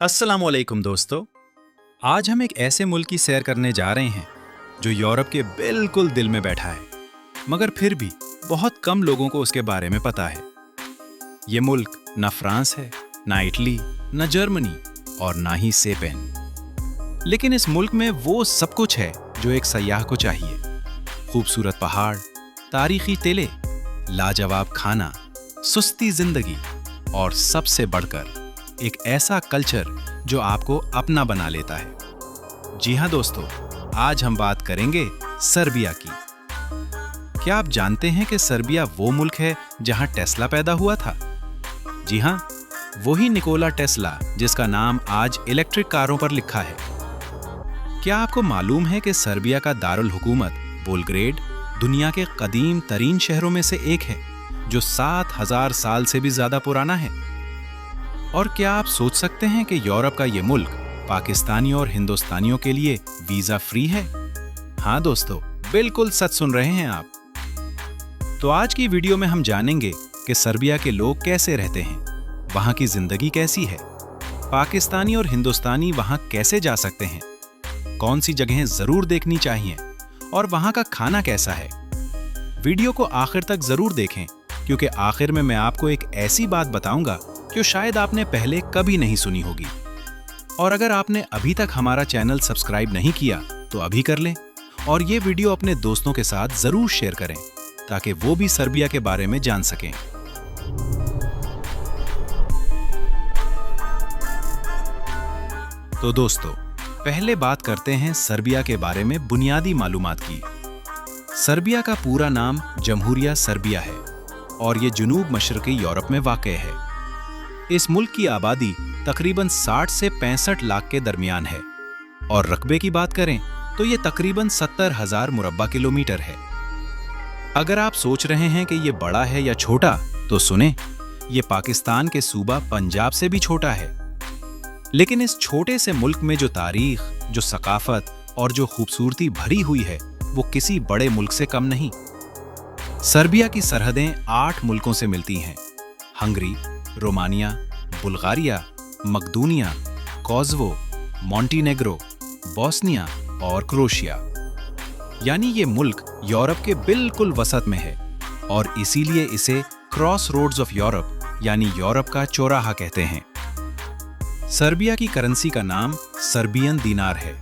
अस्सलामुअलैकुम दोस्तों। आज हम एक ऐसे मुल्क की सैर करने जा रहे हैं जो यूरोप के बिल्कुल दिल में बैठा है, मगर फिर भी बहुत कम लोगों को उसके बारे में पता है। ये मुल्क ना फ्रांस है, ना इटली, ना जर्मनी और ना ही स्पेन। लेकिन इस मुल्क में वो सब कुछ है जो एक सयाह को चाहिए। खूबसूरत पहाड़, तारीखी टिले, लाजवाब खाना, सुस्ती जिंदगी और सबसे बढ़कर एक ऐसा कल्चर जो आपको अपना बना लेता है। जी हां दोस्तों, आज हम बात करेंगे सर्बिया की। क्या आप जानते हैं कि सर्बिया वो मुल्क है जहां टेस्ला पैदा हुआ था? जी हां, वही निकोला टेस्ला जिसका नाम आज इलेक्ट्रिक कारों पर लिखा है। क्या आपको मालूम है कि सर्बिया का दारुल हुकूमत बेलग्रेड दुनिया के कदीम तरीन शहरों में से एक है जो 7000 साल से भी ज्यादा पुराना है? और क्या आप सोच सकते हैं कि यूरोप का ये मुल्क पाकिस्तानी और हिंदुस्तानियों के लिए वीजा फ्री है? हाँ दोस्तों, बिल्कुल सच सुन रहे हैं आप। तो आज की वीडियो में हम जानेंगे कि सर्बिया के लोग कैसे रहते हैं, वहां की जिंदगी कैसी है, पाकिस्तानी और हिंदुस्तानी वहां कैसे जा सकते हैं, कौन सी जगहें जरूर देखनी चाहिए और वहां का खाना कैसा है। वीडियो को आखिर तक जरूर देखें, क्योंकि आखिर में मैं आपको एक ऐसी बात बताऊंगा जो शायद आपने पहले कभी नहीं सुनी होगी। और अगर आपने अभी तक हमारा चैनल सब्सक्राइब नहीं किया तो अभी कर लें और ये वीडियो अपने दोस्तों के साथ जरूर शेयर करें ताकि वो भी सर्बिया के बारे में जान सकें। तो दोस्तों, पहले बात करते हैं सर्बिया के बारे में बुनियादी मालूमात की। सर्बिया का पूरा नाम जमहूरिया सर्बिया है और ये जनूब मशरकी यूरोप में वाक़ है। इस मुल्क की आबादी तकरीबन 60 से 65 लाख के दरमियान है और रकबे की बात करें तो ये तकरीबन 70,000 मुरब्बा किलोमीटर है। अगर आप सोच रहे हैं कि ये बड़ा है या छोटा, तो सुने, ये पाकिस्तान के सूबा पंजाब से भी छोटा है। लेकिन इस छोटे से मुल्क में जो तारीख, जो सकाफत और जो खूबसूरती भरी हुई है, वो किसी बड़े मुल्क से कम नहीं। सर्बिया की सरहदें 8 मुल्कों से मिलती हैं: हंगरी, रोमानिया, बुल्गारिया, मकदूनिया, कोसोवो, मॉन्टीनेग्रो, बोस्निया और क्रोएशिया। यानी ये मुल्क यूरोप के बिल्कुल वसत में है और इसीलिए इसे क्रॉस रोड्स ऑफ यूरोप यानी यूरोप का चौराहा कहते हैं। सर्बिया की करेंसी का नाम सर्बियन दीनार है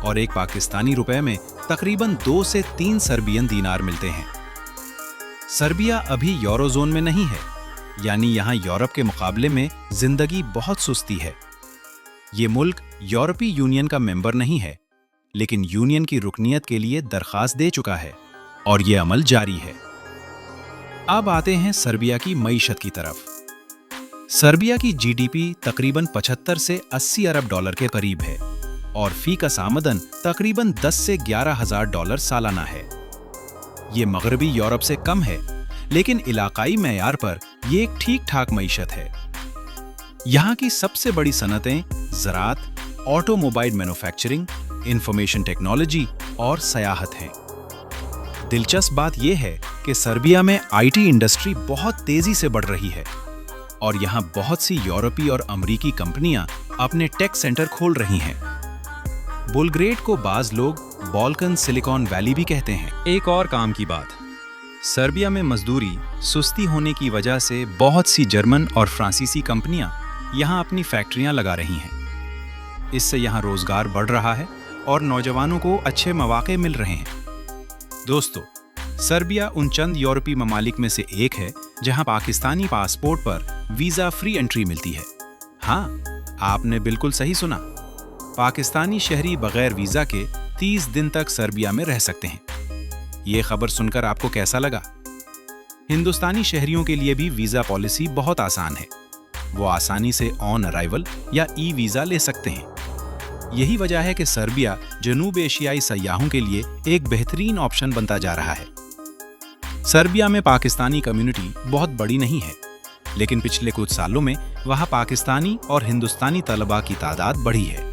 और एक पाकिस्तानी रुपए में तकरीबन 2 से 3 सर्बियन दीनार मिलते हैं। सर्बिया अभी यूरोजोन में नहीं है, यानी यहाँ यूरोप के मुकाबले में जिंदगी बहुत सुस्ती है। ये मुल्क यूरोपीय यूनियन का मेंबर नहीं है, लेकिन यूनियन की रुकनियत के लिए दरखास्त दे चुका है और ये अमल जारी है। अब आते हैं सर्बिया की मईशत की तरफ। सर्बिया की जीडीपी तकरीबन 75 से 80 अरब डॉलर के करीब है और फी का आमदन तकरीबन 10 से 11,000 डॉलर सालाना है। ये मगरबी यूरोप से कम है, लेकिन इलाकाई मैयार पर ये एक ठीक ठाक मईशत है। यहाँ की सबसे बड़ी सनतें ज़राअत, ऑटोमोबाइल मैन्युफैक्चरिंग, इंफॉर्मेशन टेक्नोलॉजी और सयाहत हैं। दिलचस्प बात यह है कि सर्बिया में आईटी इंडस्ट्री बहुत तेजी से बढ़ रही है और यहाँ बहुत सी यूरोपीय और अमरीकी कंपनियां अपने टेक सेंटर खोल रही हैं। बेलग्रेड को बाज लोग बाल्कन सिलिकॉन वैली भी कहते हैं। एक और काम की बात, सर्बिया में मजदूरी सुस्ती होने की वजह से बहुत सी जर्मन और फ्रांसीसी कंपनियां यहां अपनी फैक्ट्रियां लगा रही हैं। इससे यहां रोजगार बढ़ रहा है और नौजवानों को अच्छे मौके मिल रहे हैं। दोस्तों, सर्बिया उन चंद यूरोपीय ममालिक में से एक है जहां पाकिस्तानी पासपोर्ट पर वीजा फ्री एंट्री मिलती है। हाँ, आपने बिल्कुल सही सुना, पाकिस्तानी शहरी बगैर वीजा के 30 दिन तक सर्बिया में रह सकते हैं। ये खबर सुनकर आपको कैसा लगा? हिंदुस्तानी शहरियों के लिए भी वीजा पॉलिसी बहुत आसान है। वो आसानी से ऑन अराइवल या ई वीजा ले सकते हैं। यही वजह है कि सर्बिया जनूब एशियाई सयाहों के लिए एक बेहतरीन ऑप्शन बनता जा रहा है। सर्बिया में पाकिस्तानी कम्युनिटी बहुत बड़ी नहीं है, लेकिन पिछले कुछ सालों में वहां पाकिस्तानी और हिंदुस्तानी तलबा की तादाद बढ़ी है।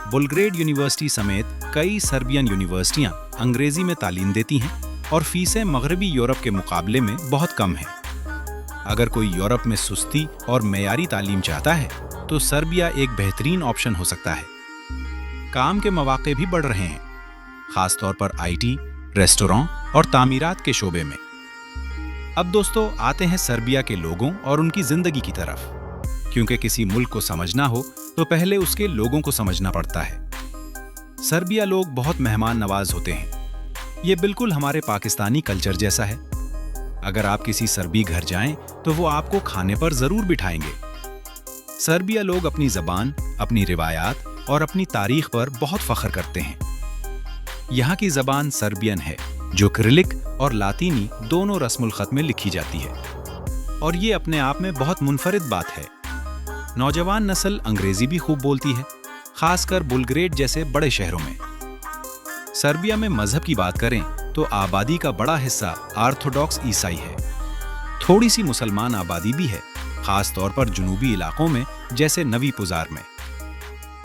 बेलग्रेड यूनिवर्सिटी समेत कई सर्बियन यूनिवर्सिटियां अंग्रेजी में तालीम देती हैं और फीसें मगरबी यूरोप के मुकाबले में बहुत कम हैं। अगर कोई यूरोप में सुस्ती और मेयारी तालीम चाहता है तो सर्बिया एक बेहतरीन ऑप्शन हो सकता है। काम के मौके भी बढ़ रहे हैं, खासतौर पर आईटी, रेस्टोरेंट और तामीरात के शोबे में। अब दोस्तों आते हैं सर्बिया के लोगों और उनकी जिंदगी की तरफ, क्योंकि किसी मुल्क को समझना हो तो पहले उसके लोगों को समझना पड़ता है। सर्बिया लोग बहुत मेहमान नवाज होते हैं। ये बिल्कुल हमारे पाकिस्तानी कल्चर जैसा है। अगर आप किसी सर्बी घर जाएं तो वो आपको खाने पर जरूर बिठाएंगे। सर्बिया लोग अपनी जबान, अपनी रिवायात और अपनी तारीख पर बहुत फख्र करते हैं। यहाँ की जबान सर्बियन है, जो क्रिलिक और लातीनी दोनों रस्मुल खत में लिखी जाती है, और ये अपने आप में बहुत मुनफरिद बात है। नौजवान नस्ल अंग्रेजी भी खूब बोलती है, खासकर बुलग्रेड जैसे बड़े शहरों में। सर्बिया में मजहब की बात करें तो आबादी का बड़ा हिस्सा ऑर्थोडॉक्स ईसाई है। थोड़ी सी मुसलमान आबादी भी है, खास तौर पर जुनूबी इलाकों में जैसे नवी पुजार में।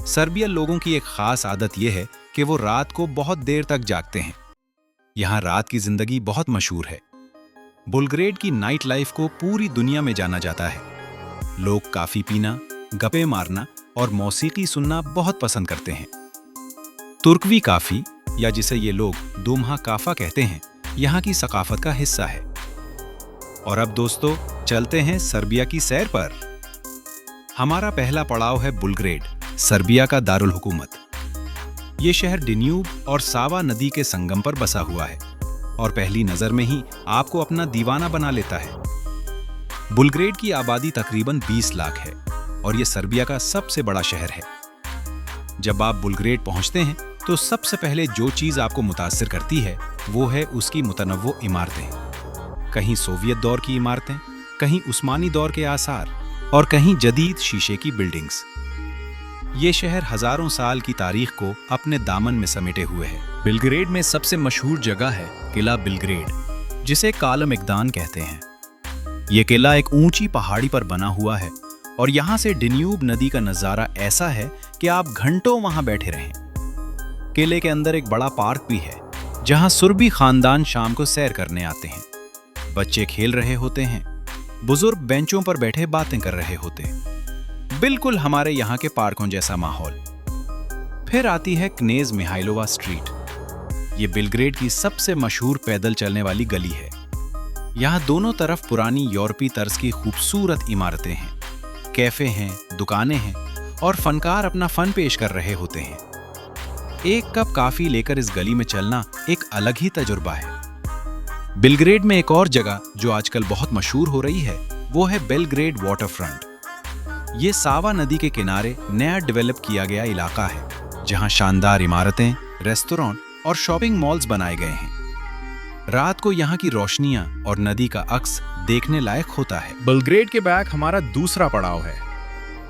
सर्बिया लोगों की एक खास आदत यह है कि वो रात को बहुत देर तक जागते हैं। यहाँ रात की जिंदगी बहुत मशहूर है। बुलग्रेड की नाइट लाइफ को पूरी दुनिया में जाना जाता है। लोग काफी पीना, गप्पे मारना और मौसीकी सुनना बहुत पसंद करते हैं। तुर्कवी काफी, या जिसे ये लोग दुम्हा काफा कहते हैं, यहाँ की सकाफत का हिस्सा है। और अब दोस्तों चलते हैं सर्बिया की सैर पर। हमारा पहला पड़ाव है बुलग्रेड, सर्बिया का दारुल हुकूमत। ये शहर डेन्यूब और सावा नदी के संगम पर बसा हुआ है और पहली नजर में ही आपको अपना दीवाना बना लेता है। बुलग्रेड की आबादी तकरीबन 20 लाख है और ये सर्बिया का सबसे बड़ा शहर है। जब आप बुलग्रेड पहुंचते हैं तो सबसे पहले जो चीज आपको मुतासिर करती है वो है उसकी मुतनव्वो इमारतें। कहीं सोवियत दौर की इमारतें, कहीं उस्मानी दौर के आसार और कहीं जदीद शीशे की बिल्डिंग्स। ये शहर हजारों साल की तारीख को अपने दामन में समेटे हुए है। बिलग्रेड में सबसे मशहूर जगह है किला बिलग्रेड, जिसे कालमेगदान कहते हैं। ये किला एक ऊंची पहाड़ी पर बना हुआ है और यहाँ से डेन्यूब नदी का नजारा ऐसा है कि आप घंटों वहां बैठे रहें। किले के अंदर एक बड़ा पार्क भी है, जहां सुरबी खानदान शाम को सैर करने आते हैं। बच्चे खेल रहे होते हैं, बुजुर्ग बेंचों पर बैठे बातें कर रहे होते हैं। बिल्कुल हमारे यहाँ के पार्कों जैसा माहौल। फिर आती है क्नेज मिहाइलोवा स्ट्रीट। ये बिलग्रेड की सबसे मशहूर पैदल चलने वाली गली है। यहाँ दोनों तरफ पुरानी यूरोपीय तर्ज की खूबसूरत इमारतें हैं, कैफे हैं, दुकानें हैं और फनकार अपना फन पेश कर रहे होते हैं। एक कप कॉफी लेकर इस गली में चलना एक अलग ही तजुर्बा है। बिलग्रेड में एक और जगह जो आजकल बहुत मशहूर हो रही है वो है बेलग्रेड वाटरफ्रंट। ये सावा नदी के किनारे नया डेवलप किया गया इलाका है, जहां शानदार इमारतें, रेस्टोरेंट और शॉपिंग मॉल्स बनाए गए हैं। रात को यहाँ की रोशनियां और नदी का अक्स देखने लायक होता है। बेलग्रेड के बैक हमारा दूसरा पड़ाव है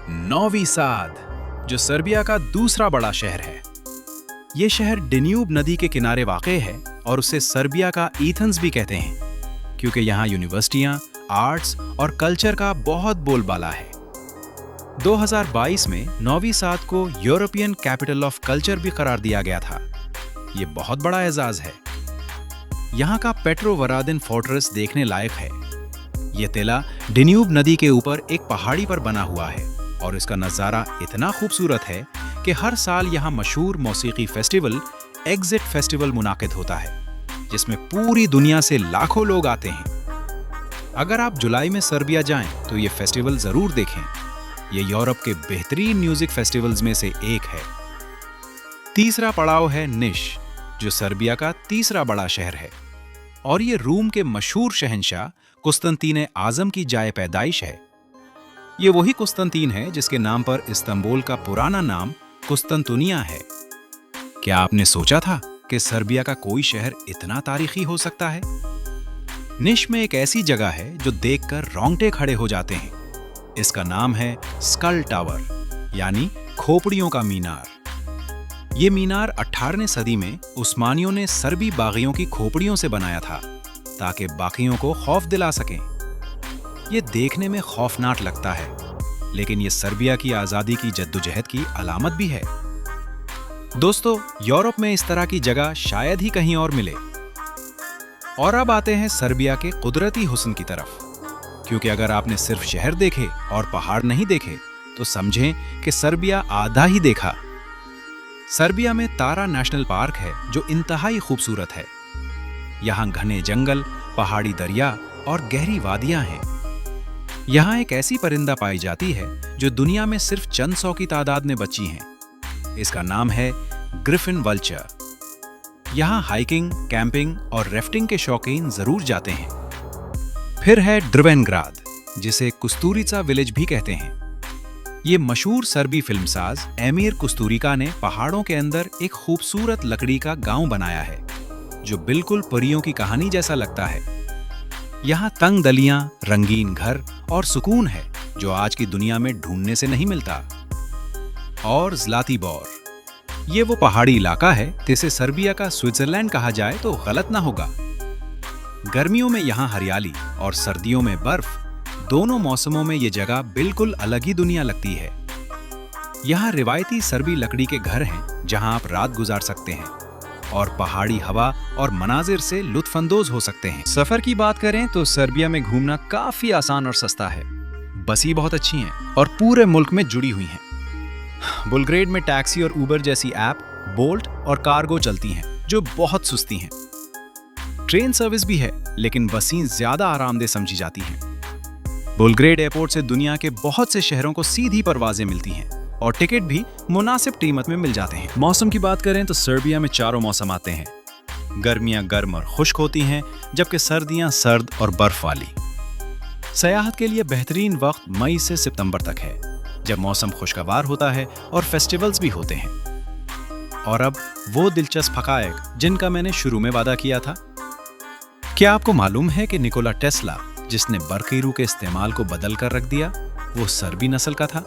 नोवी साद, जो सर्बिया का दूसरा बड़ा शहर है। ये शहर डेन्यूब नदी के किनारे वाक़े है और उसे सर्बिया का एथेंस भी कहते हैं, क्योंकि यहाँ यूनिवर्सिटियां, आर्ट्स और कल्चर का बहुत बोलबाला है। 2022 में नोवी साद को यूरोपियन कैपिटल ऑफ कल्चर भी करार दिया गया था। ये बहुत बड़ा एजाज है। यहाँ का पेट्रोवरादिन फोर्ट्रेस देखने लायक है। ये किला डेन्यूब नदी के ऊपर एक पहाड़ी पर बना हुआ है और इसका नज़ारा इतना खूबसूरत है कि हर साल यहाँ मशहूर मौसीकी फेस्टिवल एग्जिट फेस्टिवल मुनाकिद होता है, जिसमें पूरी दुनिया से लाखों लोग आते हैं। अगर आप जुलाई में सर्बिया जाएं तो ये फेस्टिवल जरूर देखें। ये यूरोप के बेहतरीन म्यूजिक फेस्टिवल्स में से एक है। तीसरा पड़ाव है निश, जो सर्बिया का तीसरा बड़ा शहर है और ये रूम के मशहूर शहंशाह कुस्तंतीन आजम की जाए पैदाइश है। ये वही कुस्तंतीन है जिसके नाम पर इस्तांबुल का पुराना नाम कुस्तंतुनिया है। क्या आपने सोचा था कि सर्बिया का कोई शहर इतना तारीखी हो सकता है? निश में एक ऐसी जगह है जो देखकर रोंगटे खड़े हो जाते हैं। इसका नाम है स्कल टावर, यानी खोपड़ियों का मीनार। ये मीनार 18वीं सदी में उस्मानियों ने सर्बी बागियों की खोपड़ियों से बनाया था, ताकि बाकियों को खौफ दिला सकें। ये देखने में खौफनाक लगता है, लेकिन ये सर्बिया की आज़ादी की जद्दोजहद की अलामत भी है। दोस्तों, यूरोप में इस तरह की जगह शायद ही कहीं और मिले। और अब आते हैं सर्बिया के कुदरती हुस्न की तरफ, क्योंकि अगर आपने सिर्फ शहर देखे और पहाड़ नहीं देखे तो समझें कि सर्बिया आधा ही देखा। सर्बिया में तारा नेशनल पार्क है जो इंतहाई खूबसूरत है। यहाँ घने जंगल, पहाड़ी दरिया और गहरी वादियां हैं। यहाँ एक ऐसी परिंदा पाई जाती है जो दुनिया में सिर्फ चंद सौ की तादाद में बची हैं। इसका नाम है ग्रिफिन वल्चर। यहाँ हाइकिंग, कैंपिंग और राफ्टिंग के शौकीन जरूर जाते हैं। फिर है ड्रवेनग्राद, जिसे कुस्तुरिचा विलेज भी कहते हैं। ये मशहूर सर्बी फिल्मसाज एमीर कुस्तुरिका ने पहाड़ों के अंदर एक खूबसूरत लकड़ी का गांव बनाया है जो बिल्कुल परियों की कहानी जैसा लगता है। यहाँ तंग गलियां, रंगीन घर और सुकून है जो आज की दुनिया में ढूंढने से नहीं मिलता। और ज़्लातिबोर, ये वो पहाड़ी इलाका है जिसे सर्बिया का स्विट्जरलैंड कहा जाए तो गलत ना होगा। गर्मियों में यहाँ हरियाली और सर्दियों में बर्फ, दोनों मौसमों में ये जगह बिल्कुल अलग ही दुनिया लगती है। यहाँ रिवायती सर्बी लकड़ी के घर हैं जहाँ आप रात गुजार सकते हैं और पहाड़ी हवा और मनाजिर से लुत्फानंदोज हो सकते हैं। सफर की बात करें तो सर्बिया में घूमना काफी आसान और सस्ता है। बसें बहुत अच्छी हैं और पूरे मुल्क में जुड़ी हुई हैं। बुलग्रेड में टैक्सी और उबर जैसी ऐप, बोल्ट और कार्गो चलती हैं जो बहुत सस्ती हैं। ट्रेन सर्विस भी है, लेकिन बसें ज्यादा आरामदेह समझी जाती हैं। बुलग्रेड एयरपोर्ट से दुनिया के बहुत से शहरों को सीधी परवाजें मिलती हैं और टिकट भी मुनासिब कीमत में मिल जाते हैं। मौसम की बात करें तो सर्बिया में चारों मौसम आते हैं। गर्मियां गर्म और खुश्क होती हैं, जबकि सर्दियां सर्द और बर्फ वाली। सयाहत के लिए बेहतरीन वक्त मई से सितंबर तक है, जब मौसम खुशगवार होता है और फेस्टिवल्स भी होते हैं। और अब वो दिलचस्प हकायक जिनका मैंने शुरू में वादा किया था। क्या आपको मालूम है कि निकोला टेस्ला, जिसने बरकीरू के इस्तेमाल को बदल कर रख दिया, वो सर्बी नस्ल का था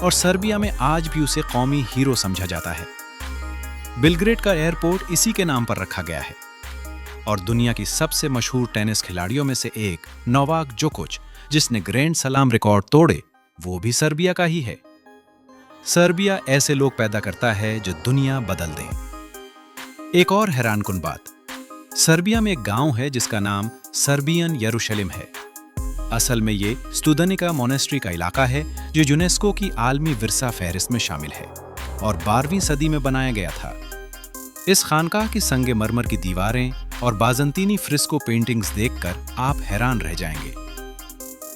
और सर्बिया में आज भी उसे कौमी हीरो समझा जाता है। बेलग्रेड का एयरपोर्ट इसी के नाम पर रखा गया है। और दुनिया की सबसे मशहूर टेनिस खिलाड़ियों में से एक नोवाक जोकोविच, जिसने ग्रैंड सलाम रिकॉर्ड तोड़े, वो भी सर्बिया का ही है। सर्बिया ऐसे लोग पैदा करता है जो दुनिया बदल दें। एक और हैरानकुन बात, सर्बिया में एक गांव है जिसका नाम सर्बियन यरूशलेम है। असल में ये स्टुदनिका मोनेस्ट्री का इलाका है जो यूनेस्को की आलमी विरसा फहरिस्त में शामिल है और 12वीं सदी में बनाया गया था। इस खानकाह की संगमरमर की दीवारें और बाजंतीनी फ्रिस्को पेंटिंग्स देखकर आप हैरान रह जाएंगे।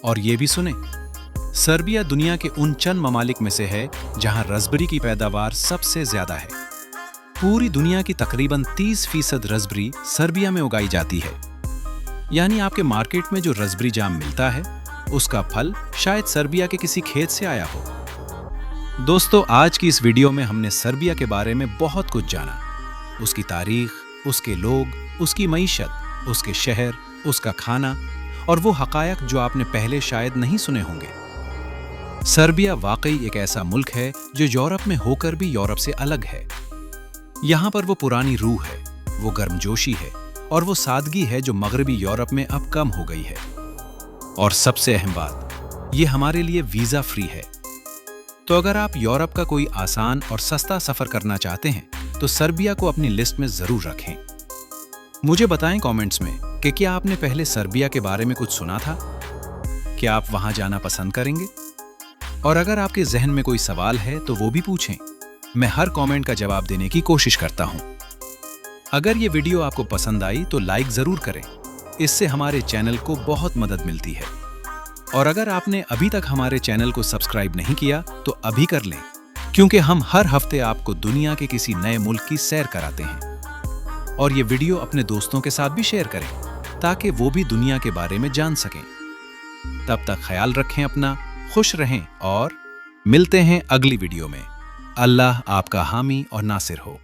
और ये भी सुने, सर्बिया दुनिया के उन चंद ममालिक में से है जहां रसबेरी की पैदावार सबसे ज्यादा है। पूरी दुनिया की तकरीबन 30% रसबेरी सर्बिया में उगाई जाती है। यानी आपके मार्केट में जो रसबेरी जाम मिलता है, उसका फल शायद सर्बिया के किसी खेत से आया हो। दोस्तों, आज की इस वीडियो में हमने सर्बिया के बारे में बहुत कुछ जाना। उसकी तारीख, उसके लोग, उसकी मईशत, उसके शहर, उसका खाना और वो हकायक जो आपने पहले शायद नहीं सुने होंगे। सर्बिया वाकई एक ऐसा मुल्क है जो यूरोप में होकर भी यूरोप से अलग है। यहाँ पर वो पुरानी रूह है, वो गर्मजोशी है और वो सादगी है जो मगरबी यूरोप में अब कम हो गई है। और सबसे अहम बात, ये हमारे लिए वीजा फ्री है। तो अगर आप यूरोप का कोई आसान और सस्ता सफर करना चाहते हैं तो सर्बिया को अपनी लिस्ट में जरूर रखें। मुझे बताएं कमेंट्स में कि क्या आपने पहले सर्बिया के बारे में कुछ सुना था? क्या आप वहां जाना पसंद करेंगे? और अगर आपके जहन में कोई सवाल है तो वो भी पूछें। मैं हर कमेंट का जवाब देने की कोशिश करता हूं। अगर ये वीडियो आपको पसंद आई तो लाइक जरूर करें, इससे हमारे चैनल को बहुत मदद मिलती है। और अगर आपने अभी तक हमारे चैनल को सब्सक्राइब नहीं किया तो अभी कर लें, क्योंकि हम हर हफ्ते आपको दुनिया के किसी नए मुल्क की सैर कराते हैं। और ये वीडियो अपने दोस्तों के साथ भी शेयर करें ताकि वो भी दुनिया के बारे में जान सकें। तब तक ख्याल रखें अपना, खुश रहें और मिलते हैं अगली वीडियो में। अल्लाह आपका हामी और नासिर हो।